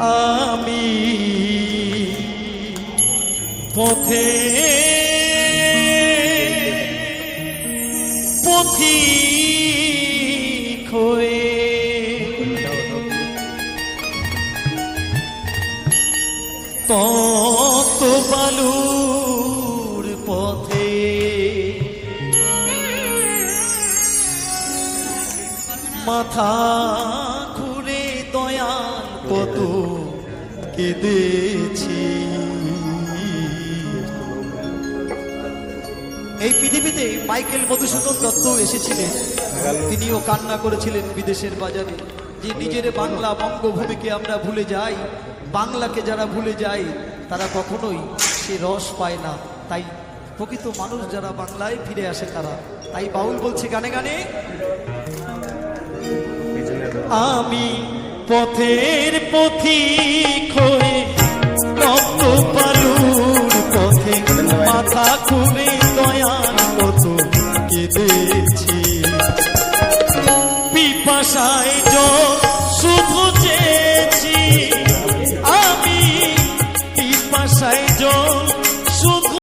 আমি পথে পথিক হয়ে তত বালুর পথে মাথা ঘুরে দয়াল কত কেঁদেছি। এই পৃথিবীতে মাইকেল মধুসূদন দত্ত এসেছিলেন, তিনিও কান্না করেছিলেন বিদেশের বাজারে যে নিজের বাংলা বঙ্গভূমিকে আমরা ভুলে যাই। বাংলাকে যারা ভুলে যায় তারা কখনোই সে রস পায় না। তাই প্রকৃত মানুষ যারা বাংলায় ফিরে আসে তারা, তাই বাউল বলছে গানে গানে, আমি পথের পথিক হয়ে তপ্ত বালুর পথে মাথা ঘুরে দয়াল কত কেঁদে